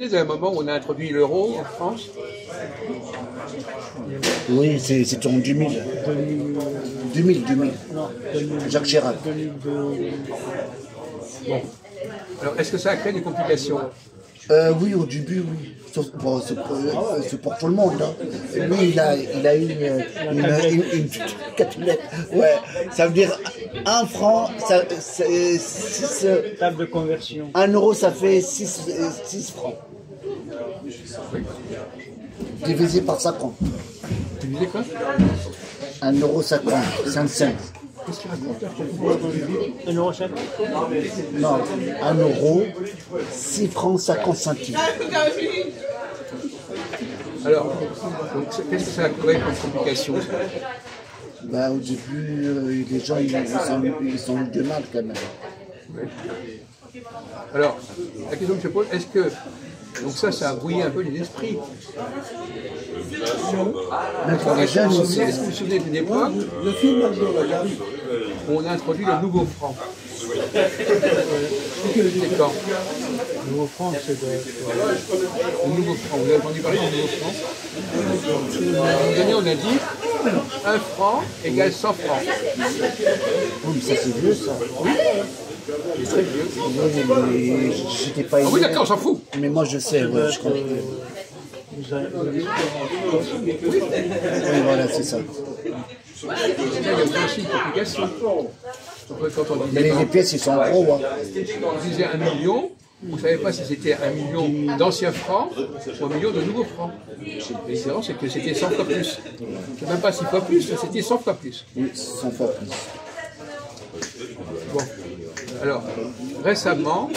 C'est un moment où on a introduit l'euro en France. Oui, c'est en 2000. 2000. Non, Jacques Chirac. 2002. Bon. Alors, est-ce que ça a créé des complications? Oui, au début, oui. Bon, c'est pour tout le monde. Hein. Lui, il a eu une petite catinette. Ouais, ça veut dire 1 franc, Table de conversion. 1 euro, ça fait 6 francs. Divisé par 50. Tu disais quoi? 1,50 €, 55. Qu'est-ce qu'il raconte là? 1 euro chaque. Non, 1 euro, 6 francs 50 centimes. Alors, qu'est-ce que ça a créé comme complication? Bah, au début, les gens ils ont eu de mal quand même. Alors, la question que je pose, est-ce que donc ça a brouillé un peu les esprits? Même pour les jeunes aussi. Est-ce que vous vous souvenez d'une époque où on a introduit le nouveau franc? C'est quand? Le nouveau franc, c'est de. Le nouveau franc, vous avez entendu parler du nouveau franc? À un moment donné, on a dit 1 franc égale 100 francs. Oui, mais ça c'est vieux ça. C'est très vieux. Oui, mais j'étais pas Ah oui, aidé. d'accord, on s'en fout. Mais moi je sais, ouais, je comprends. Oui, voilà, c'est ça. Là, il y a aussi une complication. Quand on Mais disait, les pièces ils sont gros. Hein. on disait 1 million, on ne savait pas si c'était 1 million d'anciens francs ou 1 million de nouveaux francs. La différence, c'est que c'était 100 fois plus. C'est même pas 6 fois plus, c'était 100 fois plus. Oui, 100 fois plus. Bon. Alors, récemment,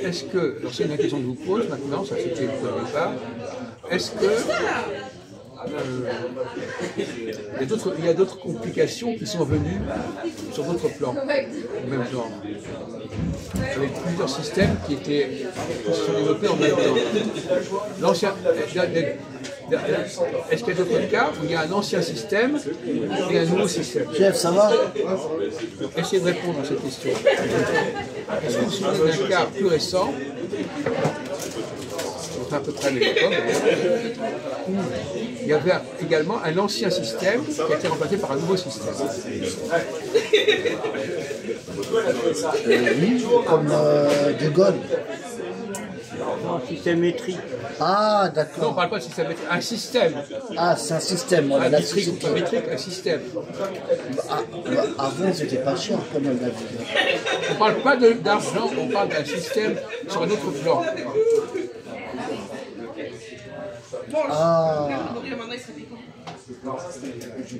est-ce que, alors c'est une question que je vous pose maintenant, ça c'était le départ, est-ce que il y a d'autres complications qui sont venues sur d'autres plans, au même genre, avec plusieurs systèmes qui se sont développés en même temps. L'ancien, est-ce qu'il y a d'autres cas où il y a un ancien système et un nouveau système? Chef, ça va? Essayez de répondre à cette question. Est-ce que vous vous souvenez d'un cas plus récent, c'est à peu près l'époque, où il y avait également un ancien système qui a été remplacé par un nouveau système? Oui, comme De Gaulle. Non, système métrique. Ah, Non, on ne d'accord. parle pas de système métrique, un système. Ah, c'est un système, voilà, Un la métrique, société. pas métrique, un système. Avant, c'était pas cher comme on l'a vu. On ne parle pas d'argent, on parle d'un système sur un autre plan. Ah.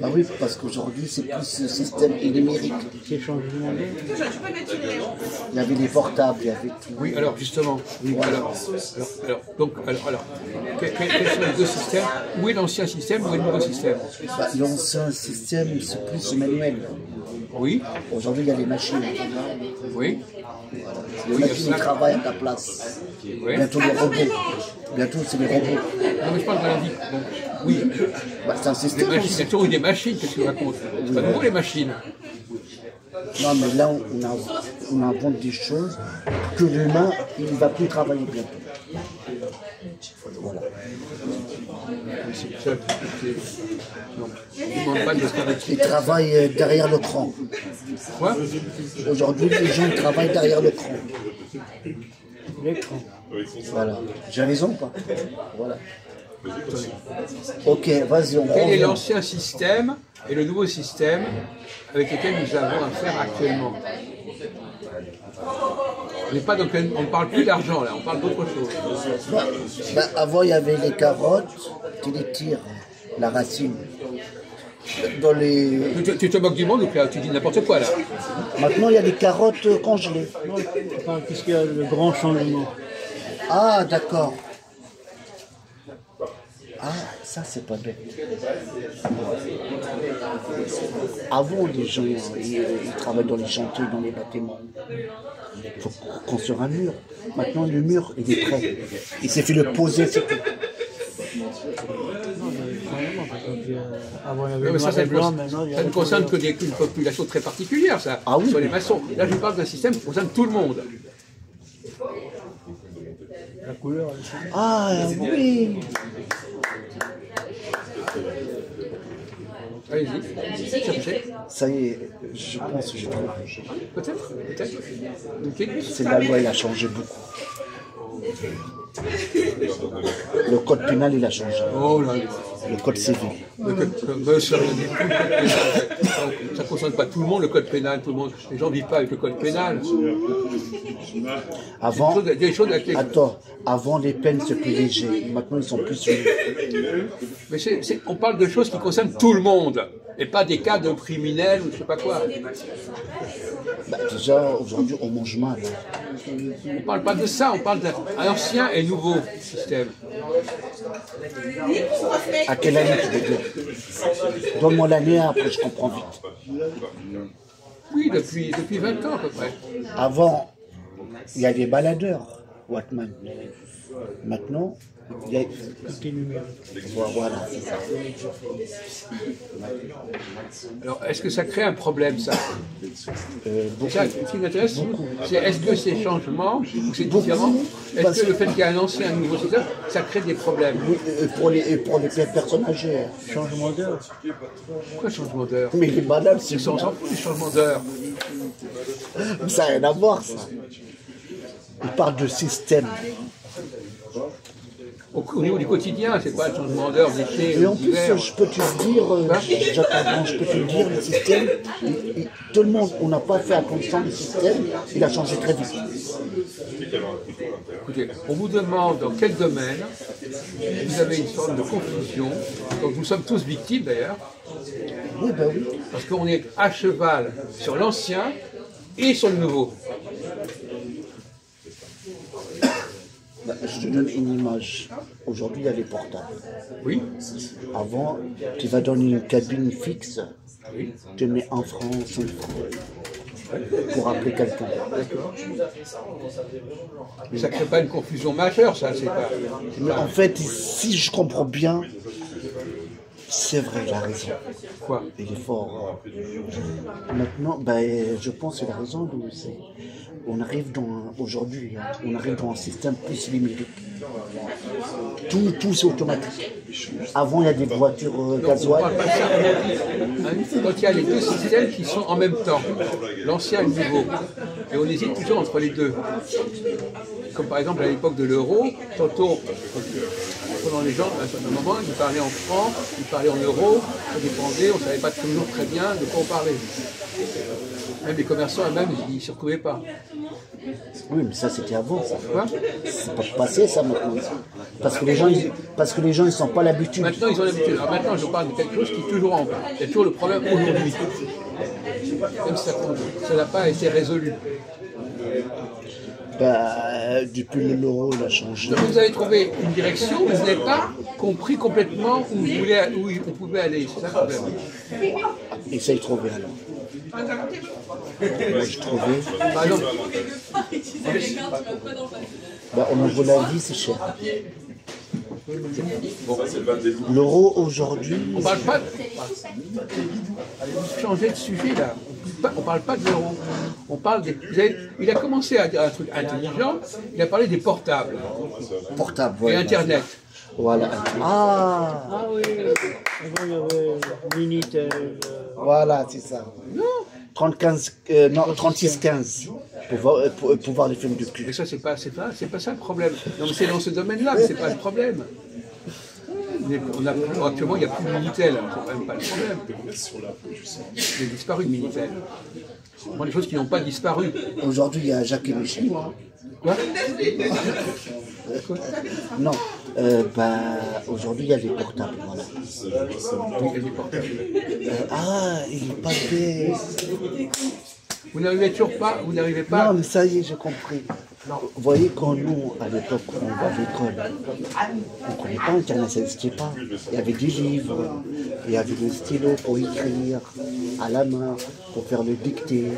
Bah oui, parce qu'aujourd'hui, c'est plus ce système numérique. C'est changement. Il y avait les portables, il y avait tout. Oui, alors justement, quels sont les deux systèmes? Où est l'ancien système, où est le nouveau système? Bah, l'ancien système, c'est plus manuel. Oui, Aujourd'hui, il y a les machines. oui, Les machines qui travaillent à ta place. oui. Bientôt les robots. Bientôt, c'est les robots. Non, mais je parle de la vie. Donc, oui, Bah, c'est un des système machines, il y aussi. a toujours eu des machines, qu'est-ce que tu racontes? C'est pas nouveau les machines. Non, mais là, on invente des choses que l'humain, il ne va plus travailler bientôt. Voilà. Non, je ne demande pas de faire des Ils travaillent derrière l'écran. quoi? Aujourd'hui, les gens ils travaillent derrière l'écran. L'écran. Voilà. J'ai raison ou pas? Voilà. Ok, vas-y, on Quel est revient. l'ancien système et le nouveau système avec lequel nous avons affaire actuellement? On ne parle plus d'argent là, on parle d'autre chose. Avant, il y avait les carottes qui les tirent, la racine. Dans les... Tu te moques du monde ou quoi? Tu dis n'importe quoi là. Maintenant, il y a des carottes congelées. Enfin, qu'est-ce qu'il y a le grand changement? Ah, d'accord. Ah, ça, c'est pas bête. Avant, les gens, ils travaillent dans les chantiers, dans les bâtiments. Il faut construire un mur. Maintenant, le mur, il est prêt. Il s'est fait le poser, c'est tout. Avant, il y avait Non, mais le ça noir et blanc, maintenant, il y a ne concerne que qu'une population très particulière, ça. Ah oui. Soit les maçons. Là, je parle d'un système qui concerne tout le monde. La couleur, elle change. Ah oui. Allez-y, cherchez. Ça y est, je pense que j'ai trouvé. Peut-être, peut-être. Ok. C'est la loi, il a changé beaucoup. Le code pénal, il a changé. Oh là là. Le code civil. Ça ne concerne pas tout le monde, le code pénal. Tout le monde, les gens ne vivent pas avec le code pénal. Avant, Des choses avec les... attends, avant les peines c'est plus léger. Maintenant ils sont plus Mais on parle de choses qui concernent tout le monde, et pas des cas de criminels ou je ne sais pas quoi. Bah, déjà, aujourd'hui, on mange mal. On ne parle pas de ça, on parle d'un ancien et nouveau système. À quelle année tu veux dire? Donne-moi l'année, après je comprends vite. Oui, depuis 20 ans à peu près. Avant, il y a des baladeurs, Watman. Maintenant, il y a... Tout est numérique. Voilà, c'est ça. Alors, est-ce que ça crée un problème, ça? Beaucoup. Ça, ce qui m'intéresse, c'est est-ce que ces changements, ou c'est différent, est-ce que le fait qu'il y ait un ancien et un nouveau système, ça crée des problèmes? Oui, et pour les personnes âgées. Changement d'heure. Pourquoi changement d'heure? Mais les malades, c'est On s'en fout du changement d'heure. ça n'a rien à voir, ça. Il parle de système. Au niveau du quotidien, c'est pas le changement d'heure d'été Et en ou plus, d'hiver. je peux te dire, Jacques, je peux te dire, le système, tout le monde, on n'a pas fait attention au système, il a changé très vite. Écoutez, on vous demande dans quel domaine vous avez une sorte de confusion, donc nous sommes tous victimes d'ailleurs, Oui, ben oui. parce qu'on est à cheval sur l'ancien et sur le nouveau. Ben, je te donne une image. Aujourd'hui, il y a les portables. Oui, Avant, tu vas dans une cabine fixe, oui, tu mets 1 franc, 5 francs pour appeler quelqu'un. d'accord. Mais ça ne crée pas une confusion majeure, ça, c'est pas... Mais en fait, si je comprends bien, c'est vrai, il a raison. Quoi? Il est fort. Maintenant, ben, je pense qu'il a raison, Louis. On arrive aujourd'hui, hein, on arrive dans un système plus numérique. Tout c'est automatique. Avant, il y a des voitures On gasoil. parle pas de ça. Hein, quand il y a les deux systèmes qui sont en même temps, l'ancien et le nouveau, et on hésite toujours entre les deux. Comme par exemple à l'époque de l'euro, tantôt, pendant les gens, à un certain moment, ils parlaient en francs, ils parlaient en euros, ça dépendait, on ne savait pas toujours très bien de quoi on parlait. Même les commerçants eux-mêmes, ils ne s'y retrouvaient pas. Oui, mais ça c'était avant, ça. Quoi? C'est pas passé ça maintenant. Parce que les gens, ils sont pas l'habitude. Maintenant, ils ont l'habitude. Alors maintenant, je parle de quelque chose qui est toujours en bas. Il y a toujours le problème aujourd'hui. Même si ça n'a pas été résolu. Bah, depuis l'euro, il a changé. Donc vous avez trouvé une direction, mais vous n'avez pas compris complètement où on pouvait aller. C'est ça le problème. Essaye de trouver alors. Moi, j'ai trouvé. Par exemple, Bah, au niveau de la vie, c'est cher. L'euro aujourd'hui, on ne parle pas de... Changer de sujet là. On ne parle pas de l'euro. On parle des... Il a commencé à dire un truc intelligent. Il a parlé des portables portable, et voilà. Internet. Voilà. Ah, Ah oui, avant il y avait Minitel. voilà, c'est ça. 36-15. Pour voir les films de cul. Mais ça, c'est pas ça le problème. Non, mais c'est dans ce domaine-là, mais c'est pas le problème. Actuellement, il n'y a plus de Minitel, c'est quand même pas le problème. Il a disparu de Minitel. Bon, des choses qui n'ont pas disparu. Aujourd'hui, il y a Jacques et Michel. Quoi? Non, bah, aujourd'hui, il y a les portables, voilà. Oui, il y a des portables. Il est pas fait. Vous n'arrivez toujours pas, vous n'arrivez pas. Non, mais ça y est, j'ai compris. Vous voyez, quand nous, à l'époque, on va à l'école, on ne connaît pas Internet, ça n'existait pas. Il y avait des livres, il y avait des stylos pour écrire à la main, pour faire le dicté,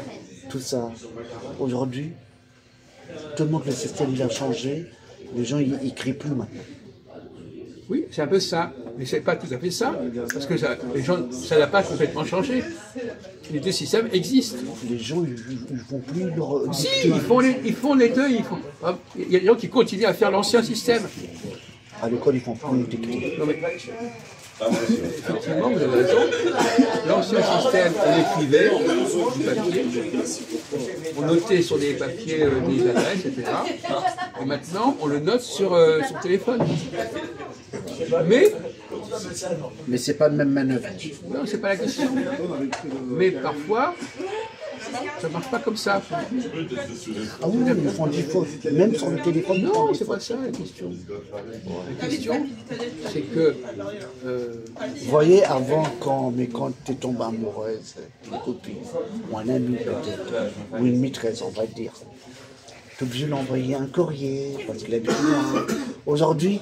tout ça. Aujourd'hui, tout le monde, le système, il a changé. Les gens, ils n'écrivent plus maintenant. Oui, c'est un peu ça. Mais c'est pas tout à fait ça, parce que ça, les gens, ça n'a pas complètement changé. Les deux systèmes existent. Les gens, ils vont plus leur... Si, ils font les deux. Il y a des gens qui continuent à faire l'ancien système. À l'école, ils font plus d'écrire. Non, mais, effectivement, vous avez raison. L'ancien système, on écrivait du papier, on notait sur des papiers des adresses, etc. Et maintenant, on le note sur son téléphone. Mais c'est pas le même manœuvre. Non, c'est pas la question. Mais parfois, ça marche pas comme ça. Ah oui, ils font des fautes, même sur le téléphone. Non, c'est pas ça la question. La question, c'est que... Vous voyez, avant, quand tu tombes amoureuse, une copine, ou un ami peut-être, ou une maîtresse, on va dire, tu es obligé d'envoyer un courrier, parce qu'il habite loin. Aujourd'hui,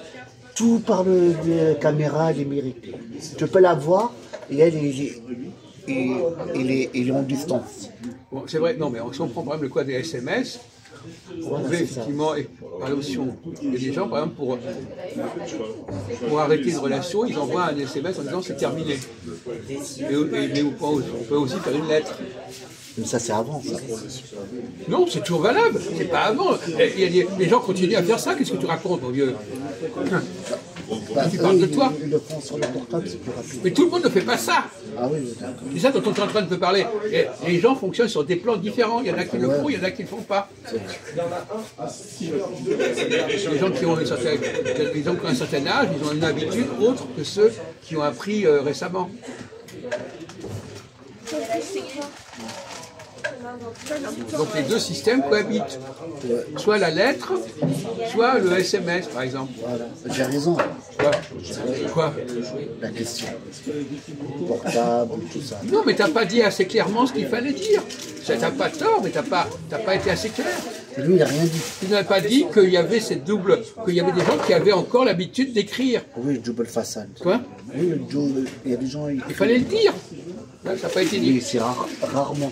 tout par la caméra numérique. Tu peux la voir, et elle est en distance. Bon, c'est vrai, non, mais si on prend par exemple le cas des SMS, on pouvait effectivement, par exemple, il y a des gens, par exemple, pour arrêter une relation, ils envoient un SMS en disant c'est terminé. Mais on peut aussi faire une lettre. Mais ça, c'est avant, ça. Non, c'est toujours valable, c'est pas avant. Les gens continuent à faire ça, qu'est-ce que tu racontes, mon vieux? Tu parles de toi. Ils le font sur le portable, c'est plus rapide. Mais tout le monde ne fait pas ça. Ah oui, d'accord. C'est ça dont on est en train de te parler. Et les gens fonctionnent sur des plans différents. Il y en a qui le font, il y en a qui ne le font pas. Les gens qui ont un certain âge, ils ont une habitude autre que ceux qui ont appris récemment. Donc les deux systèmes cohabitent. Soit la lettre, soit le SMS, par exemple. Voilà, j'ai raison. Quoi? La question. Portable, tout ça. Non, mais t'as pas dit assez clairement ce qu'il fallait dire. T'as pas tort, mais t'as pas été assez clair. Lui, il n'a rien dit. Tu n'as pas dit qu'il y avait cette double, qu'il y avait des gens qui avaient encore l'habitude d'écrire. Oui, double façade. Quoi? Oui, il y a des gens... Il fallait le dire. Là, ça n'a pas été dit. Oui, c'est rarement.